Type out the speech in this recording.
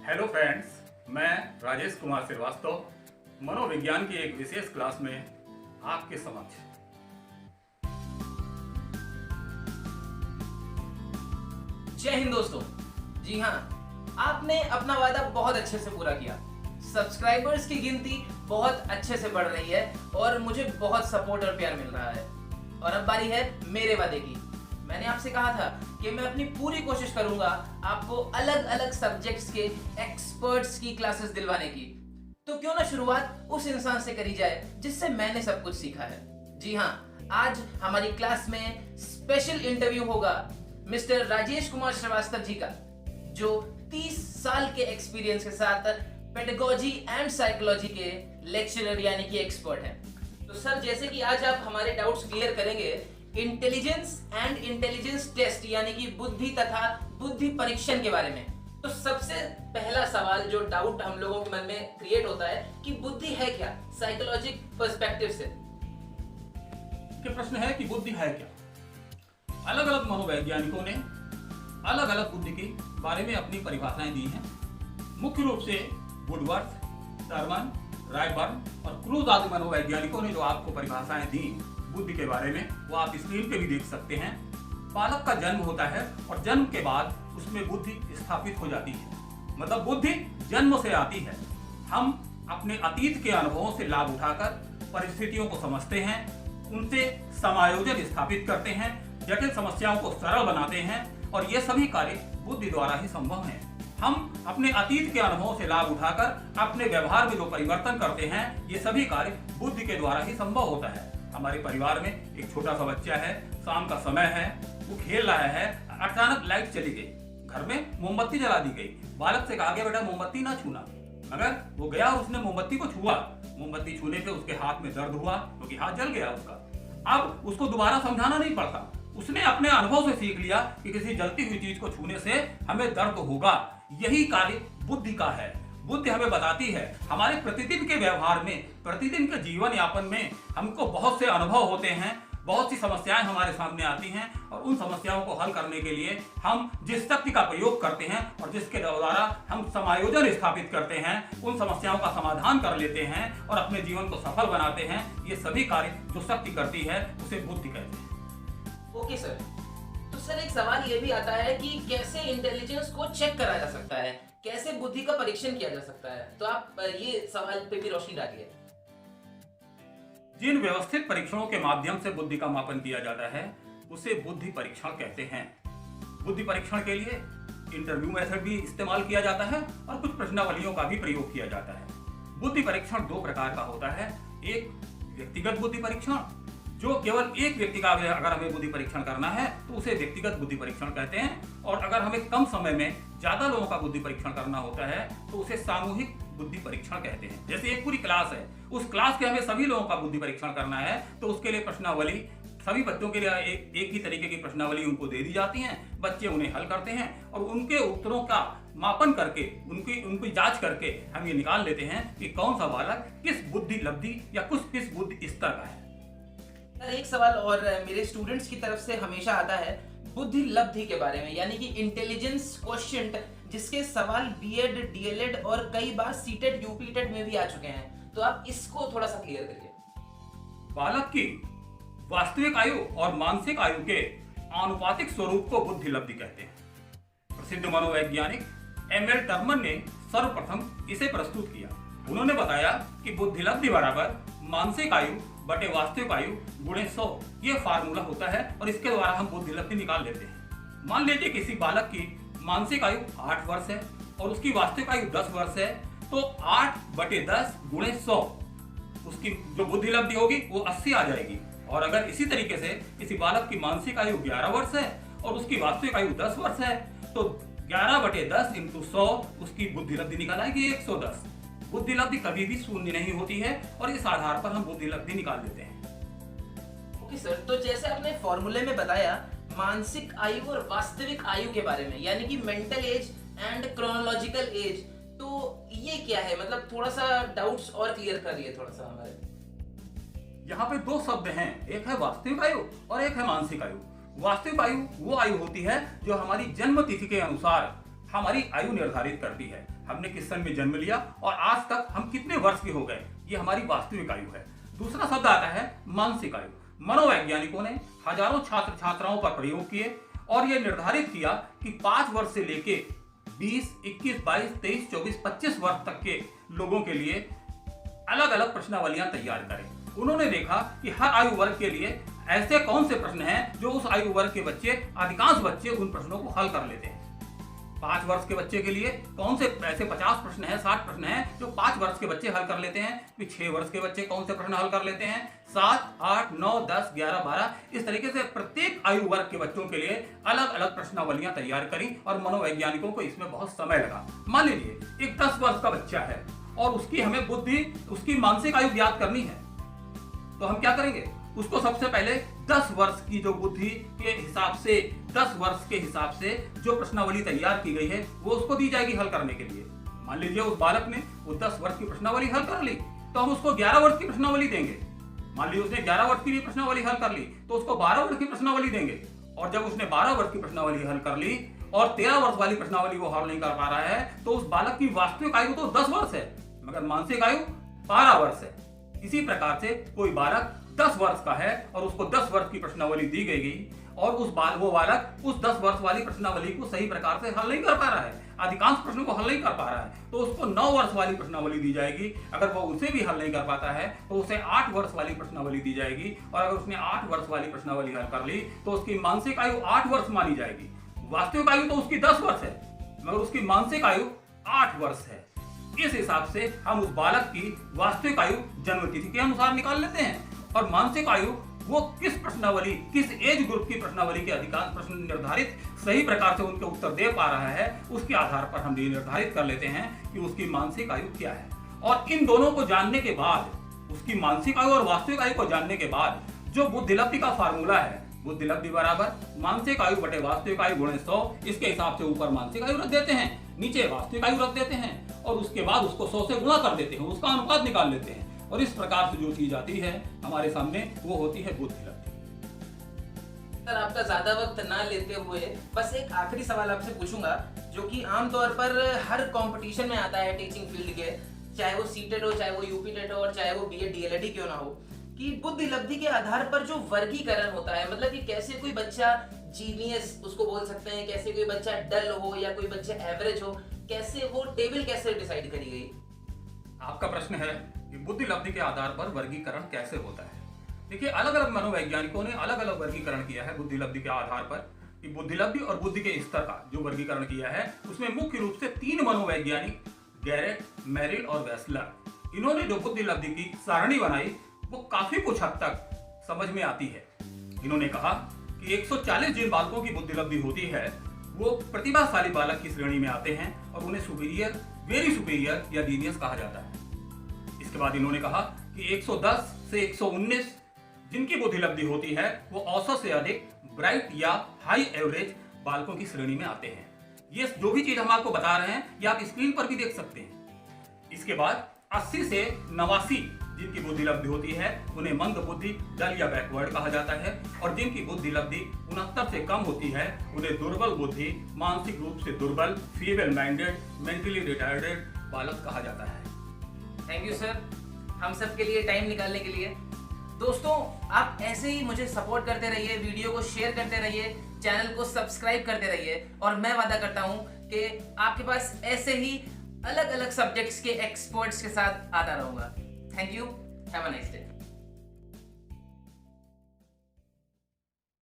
Hello friends, मैं राजेश कुमार श्रीवास्तव मनोविज्ञान की एक विशेष क्लास में आपके समक्ष। जय हिंद दोस्तों। जी हाँ, आपने अपना वादा बहुत अच्छे से पूरा किया। सब्सक्राइबर्स की गिनती बहुत अच्छे से बढ़ रही है और मुझे बहुत सपोर्ट और प्यार मिल रहा है। और अब बारी है मेरे वादे की। मैंने आपसे कहा था कि मैं अपनी पूरी कोशिश करूंगा आपको अलग अलग सब्जेक्ट्स के एक्सपर्ट्स की क्लासेस दिलवाने की। तो क्यों ना शुरुआत उस इंसान से करी जाए जिससे मैंने सब कुछ सीखा है। जी हाँ, आज हमारी क्लास में स्पेशल इंटरव्यू होगा मिस्टर राजेश कुमार श्रीवास्तव जी का, जो 30 साल के एक्सपीरियंस के साथ पेडागोजी एंड साइकोलॉजी के लेक्चरर यानी कि एक्सपर्ट हैं। तो सर, जैसे कि आज आप हमारे डाउट्स क्लियर करेंगे इंटेलिजेंस एंड इंटेलिजेंस टेस्ट यानी कि बुद्धि तथा बुद्धि परीक्षण के बारे में, तो सबसे पहला सवाल जो डाउट हम लोगों के मन में क्रिएट होता है कि बुद्धि है क्या, साइकोलॉजिक पर्सपेक्टिव से। प्रश्न है कि बुद्धि है क्या। अलग अलग मनोवैज्ञानिकों ने अलग अलग बुद्धि के बारे में अपनी परिभाषाएं दी हैं। मुख्य रूप से वुडवर्थ, टर्मन, रायबर्न और क्रूज आदि मनोवैज्ञानिकों ने जो आपको परिभाषाएं दी बुद्धि के बारे में, वो आप स्क्रीन पे भी देख सकते हैं। बालक का जन्म होता है और जन्म के बाद उसमें बुद्धि स्थापित हो जाती है, मतलब बुद्धि जन्म से आती है। हम अपने अतीत के अनुभवों से लाभ उठाकर परिस्थितियों को समझते हैं, उनसे समायोजन स्थापित करते हैं, जटिल समस्याओं को सरल बनाते हैं और ये सभी कार्य बुद्धि द्वारा ही संभव हैं। हम अपने अतीत के अनुभवों से लाभ उठाकर अपने व्यवहार में जो परिवर्तन करते हैं, ये सभी कार्य बुद्धि के द्वारा ही संभव होता है। हमारे परिवार में एक छोटा सा बच्चा है, शाम का समय है, वो खेल रहा है, अचानक लाइट चली गई, घर में मोमबत्ती जला दी गई। बालक से कहा गया बेटा मोमबत्ती ना छूना, मगर वो गया और उसने मोमबत्ती को छुआ। मोमबत्ती छूने पे उसके हाथ में दर्द हुआ क्योंकि हाथ जल गया उसका। अब उसको दोबारा समझाना नहीं पड़ता, उसने अपने अनुभव से सीख लिया कि किसी जलती हुई चीज को छूने से हमें दर्द होगा। यही कार्य बुद्धि का है। बुद्धि हमें बताती है, हमारे प्रतिदिन के व्यवहार में, प्रतिदिन के जीवन यापन में हमको बहुत से अनुभव होते हैं, बहुत सी समस्याएं हमारे सामने आती हैं और उन समस्याओं को हल करने के लिए हम जिस शक्ति का प्रयोग करते हैं और जिसके द्वारा हम समायोजन स्थापित करते हैं, उन समस्याओं का समाधान कर लेते हैं और अपने जीवन को सफल बनाते हैं, ये सभी कार्य जो शक्ति करती है उसे बुद्धि कहते हैं। ओके सर, तो सर एक सवाल ये भी आता है कि कैसे इंटेलिजेंस को चेक करा जा सकता है, कैसे बुद्धि का परीक्षण किया जा सकता है, तो आप ये सवाल पे भी रोशनी डालिए। जिन व्यवस्थित परीक्षणों के माध्यम से बुद्धि का मापन किया जाता है उसे बुद्धि परीक्षण कहते हैं। बुद्धि परीक्षण के लिए इंटरव्यू मेथड भी इस्तेमाल किया जाता है और कुछ प्रश्नावलियों का भी प्रयोग किया जाता है। बुद्धि परीक्षण दो प्रकार का होता है। एक व्यक्तिगत बुद्धि परीक्षण, जो केवल एक व्यक्ति का अगर हमें बुद्धि परीक्षण करना है तो उसे व्यक्तिगत बुद्धि परीक्षण कहते हैं, और अगर हमें कम समय में ज्यादा लोगों का बुद्धि परीक्षण करना होता है तो उसे सामूहिक बुद्धि परीक्षण कहते हैं। जैसे एक पूरी क्लास है, उस क्लास के हमें सभी लोगों का बुद्धि परीक्षण करना है तो उसके लिए प्रश्नावली, सभी बच्चों के लिए एक ही तरीके की प्रश्नावली उनको दे दी जाती है। बच्चे उन्हें हल करते हैं और उनके उत्तरों का मापन करके, उनकी जांच करके हम ये निकाल लेते हैं कि कौन सा बालक किस बुद्धि लब्धि या किस बुद्धि स्तर का है। एक सवाल और मेरे स्टूडेंट्स की तरफ से हमेशा आता है बुद्धि लब्धि के बारे में, यानी कि इंटेलिजेंस क्वोशिएंट, जिसके सवाल बीएड, डीएलएड और कई बार सीटेट, यूपीटेट में भी आ चुके हैं, तो आप इसको थोड़ा सा क्लियर करिए। बालक की वास्तविक आयु और मानसिक आयु के आनुपातिक स्वरूप को बुद्धि लब्धि कहते हैं। प्रसिद्ध मनोवैज्ञानिक एमएल टर्मन ने सर्वप्रथम इसे प्रस्तुत किया। उन्होंने बताया कि बुद्धि लब्धि बराबर मानसिक आयु बटे वास्तविक आयु गुणे 100, ये फार्मूला होता है और इसके द्वारा हम बुद्धि लब्धि निकाल लेते हैं। मान लीजिए किसी बालक की मानसिक आयु 8 वर्ष है और उसकी वास्तविक आयु 10 वर्ष है, तो 8 बटे 10 गुणे 100, उसकी जो बुद्धि लब्धि होगी वो 80 आ जाएगी। और अगर इसी तरीके से किसी बालक की मानसिक आयु 11 वर्ष है और उसकी वास्तविक आयु 10 वर्ष है, तो 11 बटे 10 इंटू 100 उसकी बुद्धि लब्धि निकाल आएगी 110। बुद्धि लब्धि कभी भी शून्य नहीं होती है और इस आधार पर हम बुद्धि लब्धि निकाल लेते हैं। ओके सर, तो जैसे आपने फॉर्मूले में बताया मानसिक आयु और वास्तविक आयु के बारे में, यानी कि mental as and chronological age, तो ये क्या है, मतलब थोड़ा सा डाउट्स और क्लियर करिए थोड़ा सा हमारे। यहाँ पे दो शब्द हैं, एक है वास्तविक आयु और एक है मानसिक आयु। वास्तविक आयु वो आयु होती है जो हमारी जन्म तिथि के अनुसार हमारी आयु निर्धारित करती है। हमने किस सन में जन्म लिया और आज तक हम कितने वर्ष के हो गए, ये हमारी वास्तविक आयु है। दूसरा शब्द आता है मानसिक आयु। मनोवैज्ञानिकों ने हजारों छात्र छात्राओं पर प्रयोग किए और यह निर्धारित किया कि 5 वर्ष से लेके 20, 21, 22, 23, 24, 25 वर्ष तक के लोगों के लिए अलग अलग प्रश्नावलियां तैयार करें। उन्होंने देखा कि हर आयु वर्ग के लिए ऐसे कौन से प्रश्न हैं जो उस आयु वर्ग के बच्चे, अधिकांश बच्चे उन प्रश्नों को हल कर लेते हैं। 5 वर्ष के बच्चे के लिए कौन से ऐसे 50 प्रश्न हैं, 60 प्रश्न हैं जो 5 वर्ष के बच्चे हल कर लेते हैं। फिर 6 वर्ष के बच्चे कौन से प्रश्न हल कर लेते हैं, 7, 8, 9, 10, 11, 12, इस तरीके से प्रत्येक आयु वर्ग के बच्चों के लिए अलग अलग प्रश्नावलियां तैयार करी और मनोवैज्ञानिकों को इसमें बहुत समय लगा। मान लीजिए एक 10 वर्ष का बच्चा है और उसकी हमें बुद्धि, उसकी मानसिक आयु ज्ञात करनी है, तो हम क्या करेंगे, उसको सबसे पहले 10 वर्ष की जो बुद्धि के हिसाब से, 10 वर्ष के हिसाब से जो प्रश्नावली तैयार की गई है वो उसको दी जाएगी हल करने के लिए। मान लीजिए उस बालक ने वो 10 वर्ष की प्रश्नावली हल कर ली, तो हम उसको 11 वर्ष की प्रश्नावली देंगे। मान लीजिए उसने 11 वर्ष की भी प्रश्नावली हल कर ली, तो उसको 12 वर्ष की प्रश्नावली देंगे। और जब उसने 12 वर्ष की प्रश्नावली हल कर ली और 13 वर्ष वाली प्रश्नावली वो हल नहीं कर पा रहा है, तो उस बालक की वास्तविक आयु तो 10 वर्ष है मगर मानसिक आयु 12 वर्ष है। इसी प्रकार से कोई बालक 10 वर्ष का है और उसको 10 वर्ष की प्रश्नावली दी गई और वो बालक उस 10 वर्ष वाली प्रश्नावली को सही प्रकार से हल नहीं कर पा रहा है, अधिकांश प्रश्नों को हल नहीं कर पा रहा है, तो उसको 9 वर्ष वाली प्रश्नावली दी जाएगी। अगर वो उसे भी हल नहीं कर पाता है तो उसे 8 वर्ष वाली प्रश्नावली दी जाएगी और अगर उसने 8 वर्ष वाली प्रश्नावली हल कर ली तो उसकी मानसिक आयु 8 वर्ष मानी जाएगी। वास्तविक आयु तो उसकी 10 वर्ष है मगर उसकी मानसिक आयु 8 वर्ष है। इस हिसाब से हम उस बालक की वास्तविक आयु जन्म तिथि के अनुसार निकाल लेते हैं और मानसिक आयु वो किस प्रश्नावली, किस एज ग्रुप की प्रश्नावली के अधिकांश प्रश्न निर्धारित सही प्रकार से उनके उत्तर दे पा रहा है, उसके आधार पर हम ये निर्धारित कर लेते हैं कि उसकी मानसिक आयु क्या है। और इन दोनों को जानने के बाद, उसकी मानसिक आयु और वास्तविक आयु को जानने के बाद जो बुद्धिलब्धि का फार्मूला है, बुद्धिलब्धि बराबर मानसिक आयु बटे वास्तविक आयु गुणे 100, इसके हिसाब से ऊपर मानसिक आयु रख देते हैं, नीचे वास्तविक आयु रख देते हैं और उसके बाद उसको 100 से गुणा कर देते हैं, उसका अनुपात निकाल लेते हैं और इस प्रकार से जो चीज आती है हमारे सामने वो होती है बुद्धिलब्धि। सर, आपका ज्यादा वक्त ना लेते हुए बस एक आखिरी सवाल आपसे पूछूंगा जो कि आमतौर पर हर कंपटीशन में आता है टीचिंग फील्ड के, चाहे वो सीटेट हो, चाहे वो यूपीटेट हो और चाहे वो बीएड डीएलएड क्यों ना हो, कि बुद्धिलब्धि के आधार पर जो वर्गीकरण होता है, मतलब कि कैसे कोई बच्चा जीनियस उसको बोल सकते हैं, कैसे कोई बच्चा डल हो या कोई बच्चा एवरेज हो, कैसे वो टेबल कैसे डिसाइड करी गई? आपका प्रश्न है कि बुद्धिलब्धि के आधार पर वर्गीकरण कैसे होता है। देखिए, अलग अलग मनोवैज्ञानिकों ने अलग अलग वर्गीकरण किया है बुद्धिलब्धि के आधार पर कि बुद्धिलब्धि और बुद्धि के स्तर का जो वर्गीकरण किया है उसमें मुख्य रूप से 3 मनोवैज्ञानिक, गैरेट, मेरिल और वेस्लर, इन्होंने जो बुद्धिलब्धि की सारणी बनाई वो काफी कुछ हद तक समझ में आती है। इन्होंने कहा कि 140 जिन बालकों की बुद्धिलब्धि होती है वो प्रतिभाशाली बालक की श्रेणी में आते हैं और उन्हें सुपीरियर, वेरी सुपीरियर या जीनियस कहा जाता है। इसके बाद इन्होंने कहा कि 110 से 119 जिनकी बुद्धिलब्धि होती है वो औसत से अधिक, ब्राइट या हाई एवरेज बालकों की श्रेणी में आते हैं। ये जो भी चीज हम आपको बता रहे हैं ये आप स्क्रीन पर भी देख सकते हैं। इसके बाद 80 से 89 जिनकी बुद्धिलब्धि होती है उन्हें मंद बुद्धि, डल या बैकवर्ड कहा जाता है और जिनकी बुद्धिलब्धि 69 से कम होती है उन्हें दुर्बल बुद्धि, मानसिक रूप से दुर्बल, फीबल माइंडेड, मेंटली रिटार्डेड बालक कहा जाता है। थैंक यू सर, हम सब के लिए टाइम निकालने के लिए। दोस्तों, आप ऐसे ही मुझे सपोर्ट करते रहिए, वीडियो को शेयर करते रहिए, चैनल को सब्सक्राइब करते रहिए और मैं वादा करता हूं कि आपके पास ऐसे ही अलग अलग सब्जेक्ट्स के एक्सपर्ट्स के साथ आता रहूंगा। Thank you, have a nice day.